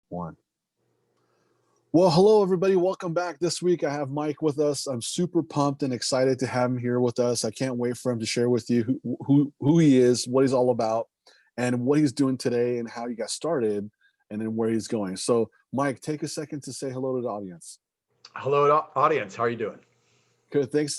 One. Well, hello everybody. Welcome back. This week I have Mike with us. I'm super pumped and excited to have him here with us. I can't wait for him to share with you who he is, what he's all about, and what he's doing today and how he got started and then where he's going. So, Mike, take a second to say hello to the audience. Hello, audience. How are you doing? Good. Thanks.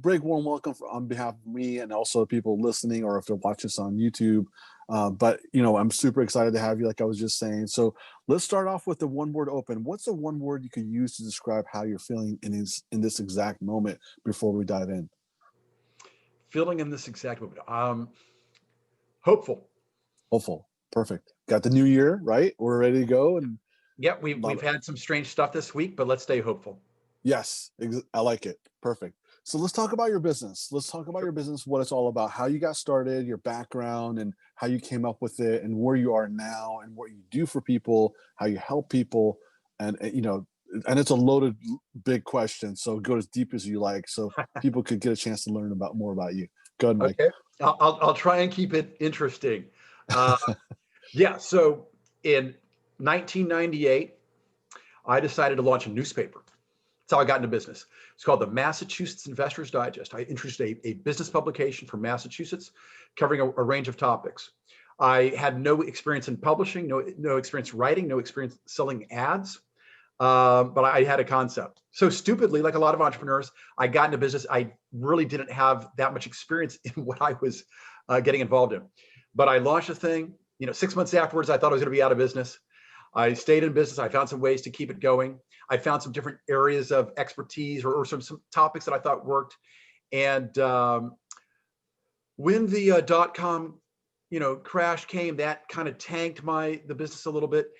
Big warm welcome on behalf of me and also people listening, or if they're watching us on YouTube. But I'm super excited to have you, like I was just saying. So let's start off with the one word open. What's the one word you could use to describe how you're feeling in this exact moment before we dive in? Feeling in this exact moment. Hopeful. Hopeful. Perfect. Got the new year, right? We're ready to go. And Yeah, we've had some strange stuff this week, but let's stay hopeful. yes, I like it. Perfect. So let's talk about your business. Let's talk about your business, what it's all about, how you got started, your background, and how you came up with it, and where you are now, and what you do for people, how you help people, and and it's a loaded, big question. So go as deep as you like, so people could get a chance to learn about more about you. Go ahead, Mike. Okay, I'll try and keep it interesting. Yeah, so in 1998, I decided to launch a newspaper. That's how I got into business. It's called the Massachusetts Investors Digest. I introduced a business publication from Massachusetts covering a range of topics. I had no experience in publishing, no experience writing, no experience selling ads, but I had a concept. So stupidly, like a lot of entrepreneurs, I got into business. I really didn't have that much experience in what I was getting involved in. But I launched a thing. 6 months afterwards, I thought I was going to be out of business. I stayed in business. I found some ways to keep it going. I found some different areas of expertise or some topics that I thought worked. And when the dot-com, crash came, that kind of tanked the business a little bit.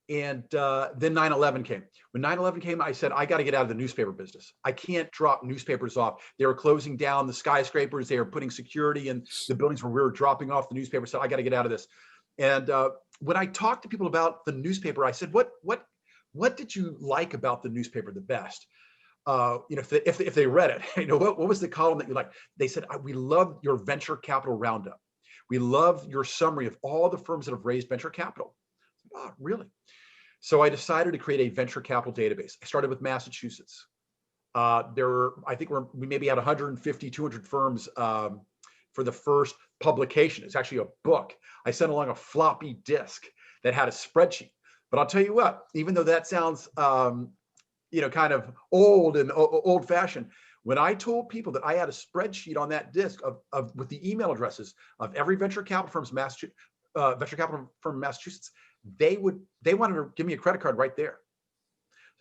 And then 9/11 came. When 9/11 came, I said, I got to get out of the newspaper business. I can't drop newspapers off. They were closing down the skyscrapers. They were putting security in the buildings where we were dropping off the newspaper. So I got to get out of this. And when I talked to people about the newspaper, I said, what did you like about the newspaper the best? If they read it, what was the column that you liked? They said, we love your venture capital roundup. We love your summary of all the firms that have raised venture capital. Oh, really? So I decided to create a venture capital database. I started with Massachusetts. We maybe had 150, 200 firms for the first publication. It's actually a book. I sent along a floppy disk that had a spreadsheet. But I'll tell you what, even though that sounds, kind of old and old-fashioned, when I told people that I had a spreadsheet on that disk with the email addresses of every venture capital firm in Massachusetts, they wanted to give me a credit card right there.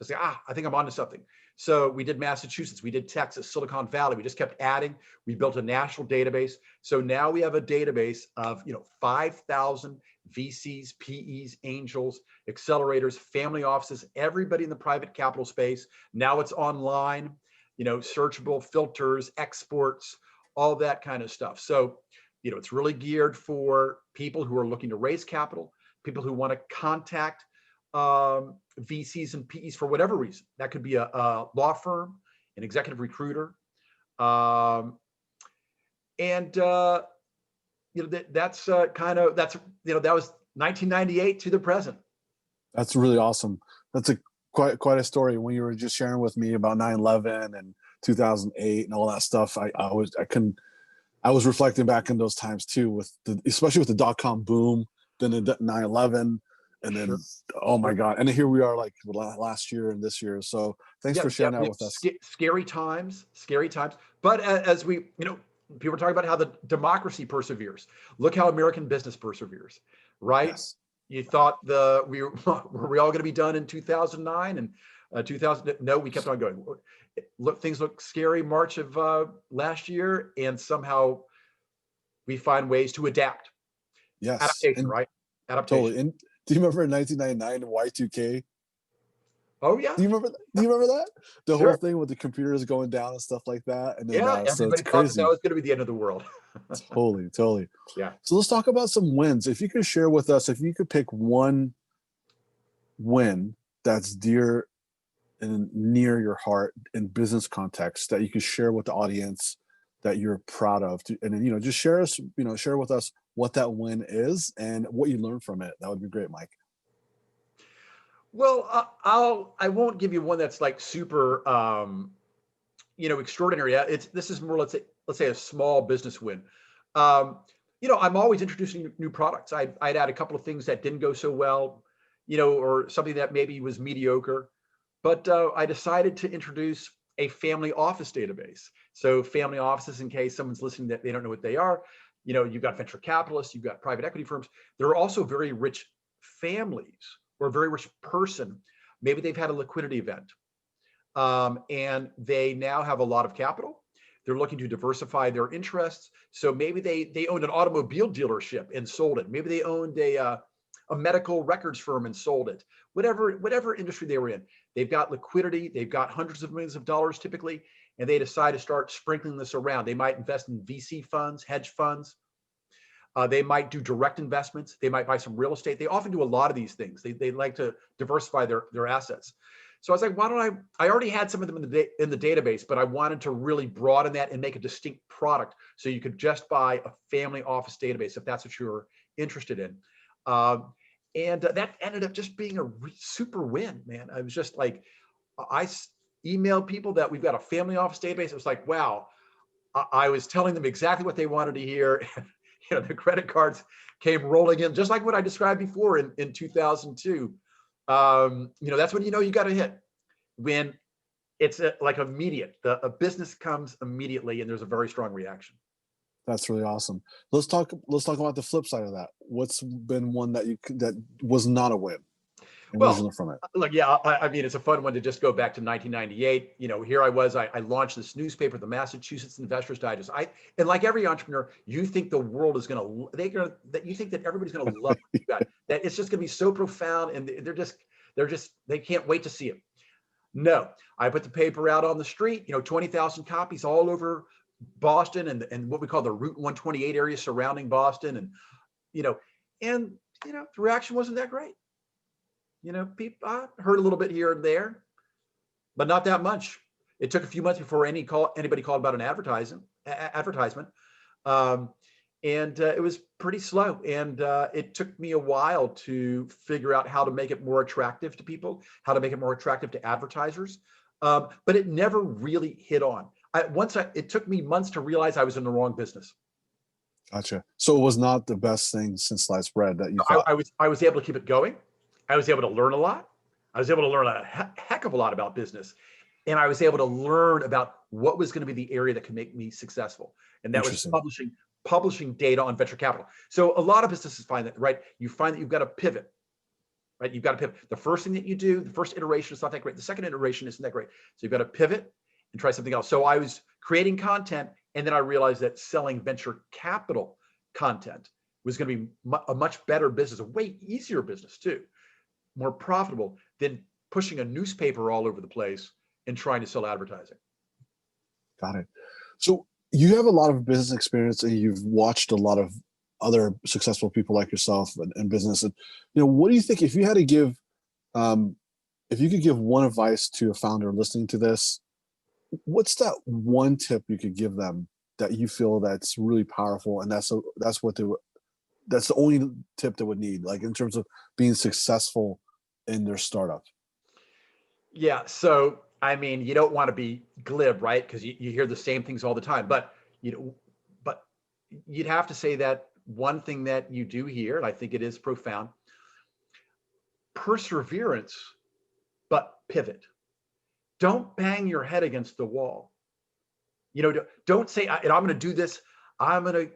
So I say, I think I'm onto something. So we did Massachusetts, we did Texas, Silicon Valley. We just kept adding. We built a national database. So now we have a database of 5,000 VCs, PEs, angels, accelerators, family offices, everybody in the private capital space. Now it's online, searchable, filters, exports, all that kind of stuff. So, it's really geared for people who are looking to raise capital, people who want to contact VCs and PEs for whatever reason. That could be a law firm, an executive recruiter, that was 1998 to the present. That's really awesome. That's quite a story. When you were just sharing with me about 9/11 and 2008 and all that stuff, I was reflecting back in those times too, especially with the dot-com boom, then the 9/11. And then, oh my God. And here we are like last year and this year. So thanks for sharing that with us. Scary times. But as we, people are talking about how the democracy perseveres. Look how American business perseveres, right? Yes. You thought were we all going to be done in 2009 and 2000? No, we kept on going. Things look scary March of last year, and somehow we find ways to adapt. Yes. Adaptation, right? Adaptation. Totally. And do you remember in 1999 Y2K? Oh yeah. Do you remember that? The Sure. whole thing with the computers going down and stuff like that. And then, everybody thought that was going to be the end of the world. Totally. Yeah. So let's talk about some wins. If you could share with us, if you could pick one win that's dear and near your heart in business context that you could share with the audience that you're proud of, and then, just share with us what that win is and what you learned from it. That would be great, Mike. Well, I won't give you one that's like super, extraordinary. This is more, let's say a small business win. Um, I'm always introducing new products. I'd add a couple of things that didn't go so well, or something that maybe was mediocre. But I decided to introduce a family office database. So family offices, in case someone's listening that they don't know what they are, you've got venture capitalists, you've got private equity firms. There are also very rich families or a very rich person. Maybe they've had a liquidity event, and they now have a lot of capital. They're looking to diversify their interests. So maybe they owned an automobile dealership and sold it. Maybe they owned a medical records firm and sold it. Whatever industry they were in, they've got liquidity. They've got hundreds of millions of dollars typically, and they decide to start sprinkling this around. They might invest in VC funds, hedge funds. They might do direct investments. They might buy some real estate. They often do a lot of these things. They like to diversify their assets. So I was like, why don't I already had some of them in the database, but I wanted to really broaden that and make a distinct product so you could just buy a family office database if that's what you're interested in. And that ended up just being a super win, man. I was just like, I emailed people that we've got a family office database. It was like, wow, I was telling them exactly what they wanted to hear. The credit cards came rolling in, just like what I described before in 2002. That's when you got a hit, when it's like immediate. A business comes immediately, and there's a very strong reaction. That's really awesome. Let's talk about the flip side of that. What's been one that was not a win, and what did you Well, learn from it? look, yeah, I mean, it's a fun one to just go back to 1998. Here I was, I launched this newspaper, the Massachusetts Investors Digest. And like every entrepreneur, you think the world is that you think that everybody's gonna love what you got, that it's just gonna be so profound, and they can't wait to see it. No, I put the paper out on the street, 20,000 copies all over Boston and what we call the Route 128 area surrounding Boston, you know, and the reaction wasn't that great. People, I heard a little bit here and there, but not that much. It took a few months before anybody called about an advertisement, um, and it was pretty slow. And it took me a while to figure out how to make it more attractive to people, how to make it more attractive to advertisers. But it never really hit on. It took me months to realize I was in the wrong business. Gotcha. So it was not the best thing since sliced bread that you I, thought. I was I was able to keep it going. I was able to learn a lot. I was able to learn a heck of a lot about business, and I was able to learn about what was going to be the area that could make me successful, and that was Interesting. publishing data on venture capital. So a lot of businesses find that, right? You find that you've got to pivot, right? You've got to pivot. The first thing that you do, the first iteration is not that great. The second iteration isn't that great. So you've got to pivot and try something else. So I was creating content, and then I realized that selling venture capital content was going to be a much better business, a way easier business too, more profitable than pushing a newspaper all over the place and trying to sell advertising. Got it. So you have a lot of business experience, and you've watched a lot of other successful people like yourself in business. And what do you think if you had to give, if you could give one advice to a founder listening to this, what's that one tip you could give them that you feel that's really powerful, and that's the only tip they would need, like in terms of being successful in their startup? Yeah. So, I mean, you don't want to be glib, right? Because you hear the same things all the time. You know, but you'd have to say that one thing that you do hear, and I think it is profound: perseverance, but pivot. Don't bang your head against the wall. Don't say, and I'm going to do this. I'm going to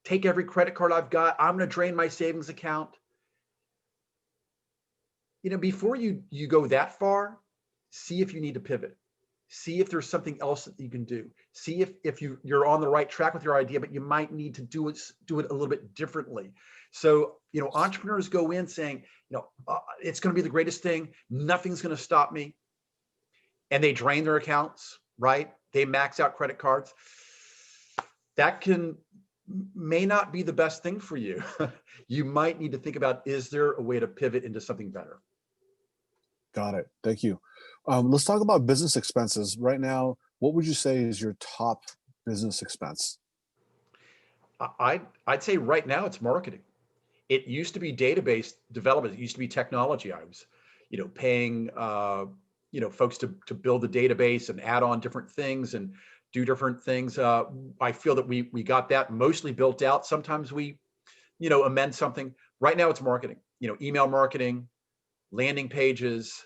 take every credit card I've got. I'm going to drain my savings account. Before you go that far, see if you need to pivot. See if there's something else that you can do. See if you're on the right track with your idea, but you might need to do it a little bit differently. So, entrepreneurs go in saying, it's going to be the greatest thing. Nothing's going to stop me. And they drain their accounts, right? They max out credit cards. That may not be the best thing for you. You might need to think about, is there a way to pivot into something better? Got it. Thank you. Let's talk about business expenses right now. What would you say is your top business expense? I'd say right now it's marketing. It used to be database development. It used to be technology. paying, folks to build the database and add on different things and do different things. I feel that we got that mostly built out. Sometimes we, amend something. Right now it's marketing, email marketing, landing pages,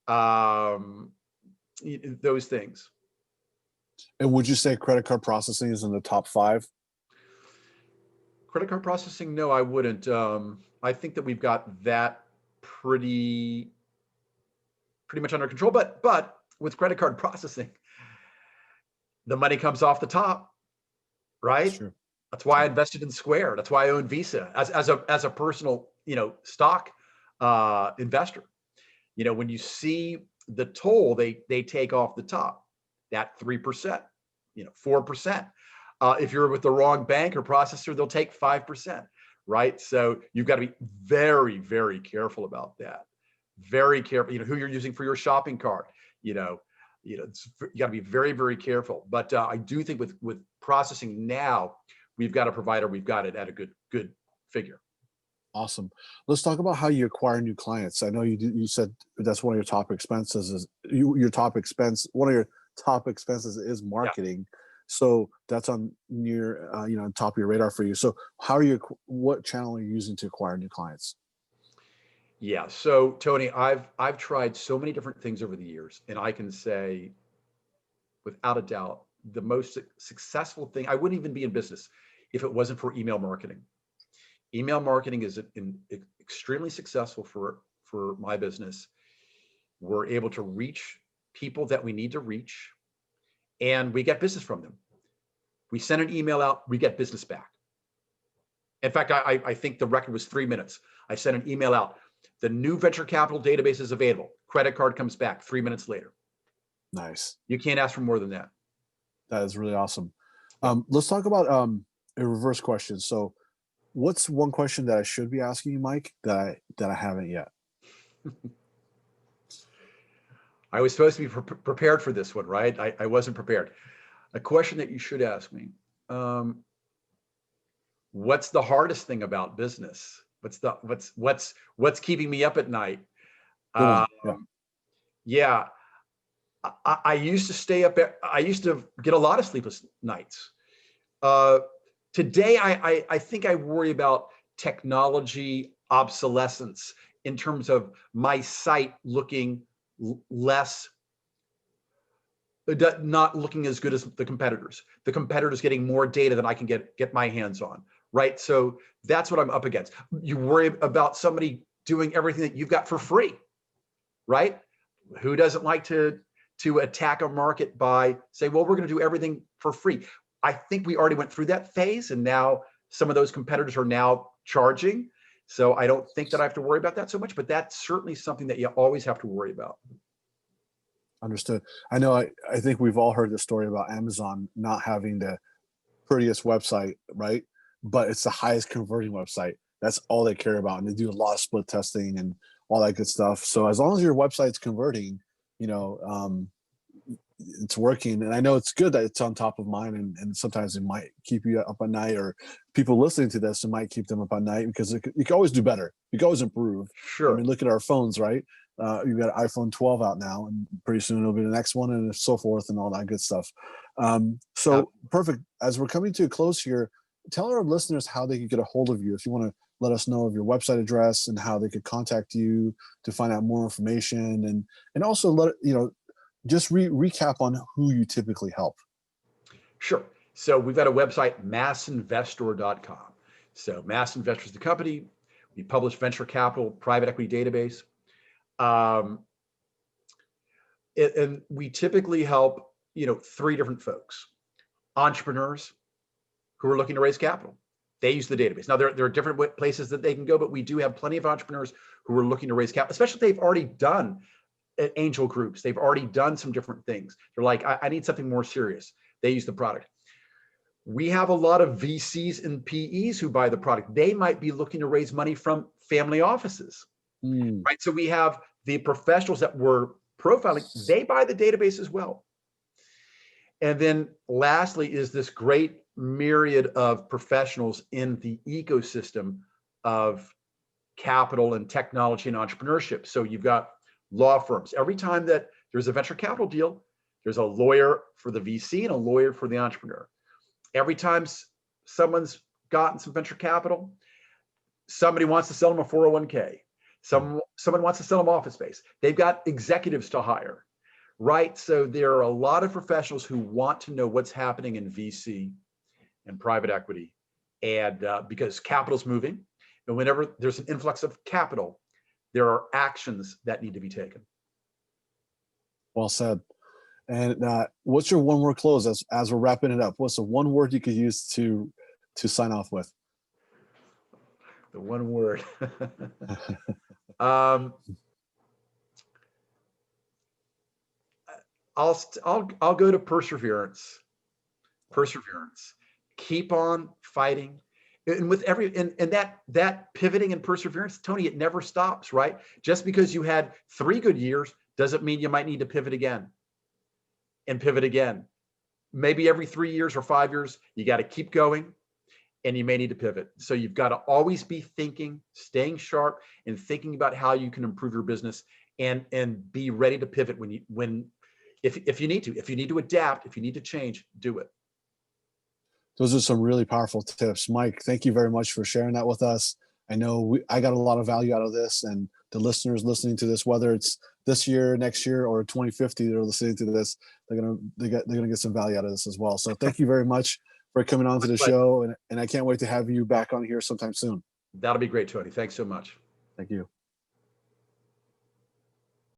those things. And would you say credit card processing is in the top 5? Credit card processing? No, I wouldn't. I think that we've got that pretty much under control. But with credit card processing, the money comes off the top, right? Sure. That's why I invested in Square. That's why I own Visa as a personal, stock investor. When you see the toll they take off the top, that 3%, 4%. If you're with the wrong bank or processor, they'll take 5%, right? So you've got to be very, very careful about that. Very careful, who you're using for your shopping cart, you got to be very, very careful. But I do think with processing now, we've got a provider, we've got it at a good figure. Awesome. Let's talk about how you acquire new clients. I know you said that's one of your top expenses your top expense. One of your top expenses is marketing. Yeah. So that's on near, top of your radar for you. So what channel are you using to acquire new clients? Yeah. So Tony, I've tried so many different things over the years, and I can say without a doubt, the most successful thing, I wouldn't even be in business if it wasn't for email marketing. Email marketing is extremely successful for my business. We're able to reach people that we need to reach, and we get business from them. We send an email out, we get business back. In fact, I think the record was 3 minutes. I sent an email out. The new venture capital database is available. Credit card comes back 3 minutes later. Nice. You can't ask for more than that. That is really awesome. Let's talk about a reverse question. So what's one question that I should be asking you, Mike, that I haven't yet? I was supposed to be prepared for this one, right? I wasn't prepared. A question that you should ask me. What's the hardest thing about business? What's keeping me up at night? Yeah. I used to stay up. I used to get a lot of sleepless nights. Today, I think I worry about technology obsolescence in terms of my site looking less, not looking as good as the competitors. The competitors getting more data than I can get my hands on, right? So that's what I'm up against. You worry about somebody doing everything that you've got for free, right? Who doesn't like to attack a market by say, well, we're going to do everything for free. I think we already went through that phase, and now some of those competitors are now charging. So I don't think that I have to worry about that so much, but that's certainly something that you always have to worry about. Understood. I know. I think we've all heard the story about Amazon not having the prettiest website, right? But it's the highest converting website. That's all they care about, and they do a lot of split testing and all that good stuff. So as long as your website's converting, it's working. And I know it's good that it's on top of mind, and sometimes it might keep you up at night, or people listening to this, it might keep them up at night, because you can always do better. You can always improve. Sure. I mean, look at our phones, right? You've got iPhone 12 out now, and pretty soon it'll be the next one, and so forth, and all that good stuff. Perfect. As we're coming to a close here, tell our listeners how they can get a hold of you. If you want to let us know of your website address and how they could contact you to find out more information, and also just recap on who you typically help. Sure. So we've got a website, massinvestor.com. So Massinvestor is the company. We publish venture capital, private equity database. And we typically help, 3 different folks. Entrepreneurs who are looking to raise capital. They use the database. Now, there are different places that they can go, but we do have plenty of entrepreneurs who are looking to raise capital, especially if they've already done angel groups. They've already done some different things. They're like, I need something more serious. They use the product. We have a lot of VCs and PEs who buy the product. They might be looking to raise money from family offices, right? So we have the professionals that we're profiling. They buy the database as well. And then lastly is this great myriad of professionals in the ecosystem of capital and technology and entrepreneurship. So you've got law firms. Every time that there's a venture capital deal, there's a lawyer for the VC and a lawyer for the entrepreneur. Every time someone's gotten some venture capital, somebody wants to sell them a 401k. Someone wants to sell them office space. They've got executives to hire, right? So there are a lot of professionals who want to know what's happening in VC and private equity, and because capital's moving, and whenever there's an influx of capital, there are actions that need to be taken. Well said. And what's your one word close as we're wrapping it up? What's the one word you could use to sign off with? The one word. I'll go to perseverance. Perseverance. Keep on fighting. And with that pivoting and perseverance, Tony, it never stops, right? Just because you had 3 good years doesn't mean you might need to pivot again and pivot again. Maybe every 3 years or 5 years, you got to keep going, and you may need to pivot. So you've got to always be thinking, staying sharp, and thinking about how you can improve your business, and be ready to pivot if you need to. If you need to adapt, if you need to change, do it. Those are some really powerful tips. Mike, thank you very much for sharing that with us. I know I got a lot of value out of this, and the listeners listening to this, whether it's this year, next year, or 2050, they're listening to this, they're gonna get some value out of this as well. So thank you very much for coming on to the show, and I can't wait to have you back on here sometime soon. That'll be great, Tony. Thanks so much. Thank you.